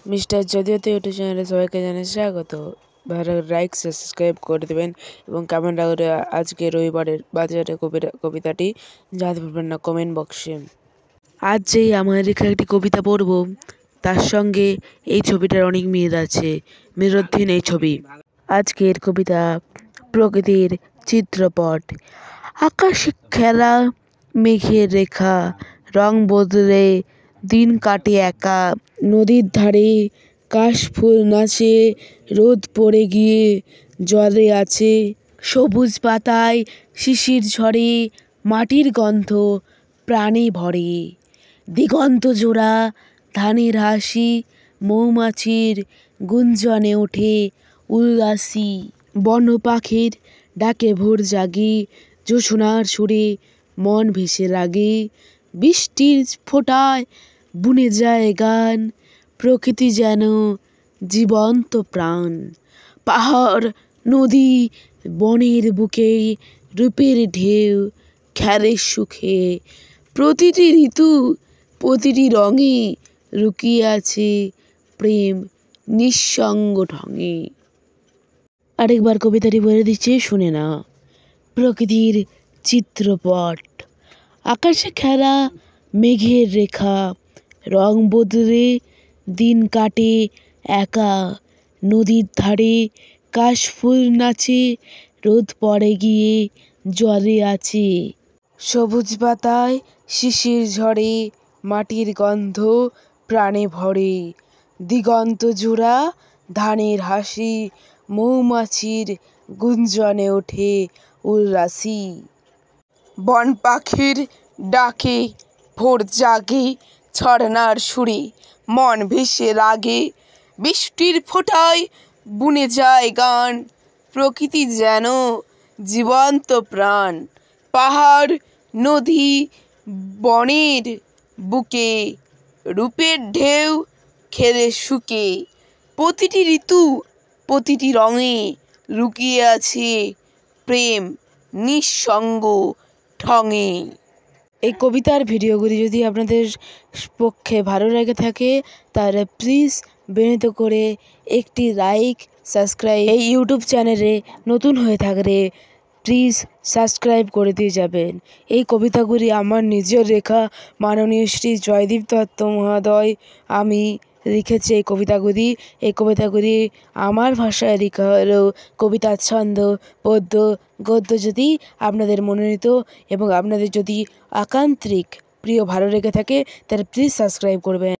Mister যদিওতে YouTube চ্যানেলে সবাইকে জানাই স্বাগত। ভালো লাইক সাবস্ক্রাইব করে দেবেন এবং কমেন্ট করে আজকে রবিবারের বাজারে কবিতাটি জানতে পারবেন না কমেন্ট বক্সে। আজ যেই আমার লেখা একটি কবিতা পড়ব তার সঙ্গে এই ছবিটার অনেক মিল আছে, মিলনহীন এই ছবি। আজকের কবিতা প্রকৃতির চিত্রপট। আকাশে খেলা মেঘের রেখা, রং বদলে দিন কাটে একা। নদীর ধারে কাশফুল নাচে, রোদ পড়ে গিয়ে জলে আছে। সবুজ পাতায় শিশির ঝরে, মাটির গন্ধ প্রাণে ভরে। দিগন্ত জোড়া ধানের হাসি, মৌমাছির গুঞ্জনে ওঠে উল্লাসী। বন পাখির ডাকে ভোর জাগে, জোছনার সুরে মন ভেসে লাগে। বৃষ্টির ফোঁটায় বুনে যায় গান, প্রকৃতি যেন জীবন্ত প্রাণ। পাহাড় নদী বনের বুকে রূপের ঢেউ খেলে সুখে। প্রতিটি ঋতু প্রতিটি রঙে লুকিয়ে আছে প্রেম নিঃসঙ্গ ঢঙে। আরেকবার কবিতাটি বলে দিচ্ছি, শুনে না। প্রকৃতির চিত্রপট। আকাশে খেলা মেঘের রেখা, রং বদলে দিন কাটে একা। নদীর ধারে কাশফুল নাচে, রোদ পড়ে গিয়ে জলে আছে। সবুজ পাতায় শিশির ঝরে, মাটির গন্ধ প্রাণে ভরে। দিগন্ত জোড়া ধানের হাসি, মৌমাছির গুঞ্জনে ওঠে উল্লাসী। বন পাখির ডাকে ভোর জাগে, ঝরনার সুরে মন ভেসে লাগে। বৃষ্টির ফোঁটায় বুনে যায় গান, প্রকৃতি যেন জীবন্ত প্রাণ। পাহাড় নদী বনের বুকে রূপের ঢেউ খেলে সুখে। প্রতিটি ঋতু প্রতিটি রঙে লুকিয়ে আছে প্রেম নিঃসঙ্গ ঢঙে। এই কবিতার ভিডিওগুলি যদি আপনাদের পক্ষে ভালো লেগে থাকে তাহলে প্লিজ বিনীত করে একটি লাইক সাবস্ক্রাইব, এই ইউটিউব চ্যানেলে নতুন হয়ে থাকলে প্লিজ সাবস্ক্রাইব করে দিয়ে যাবেন। এই কবিতাগুলি আমার নিজের লেখা, মাননীয় শ্রী জয়দীপ দত্ত মহোদয় আমি লিখেছি। এই কবিতাগুলি আমার ভাষায় লেখা হলেও কবিতার ছন্দ পদ্য গদ্য যদি আপনাদের মনোনীত এবং আপনাদের যদি আকান্ত্রিক প্রিয় ভালো লেগে থাকে তাহলে প্লিজ সাবস্ক্রাইব করবেন।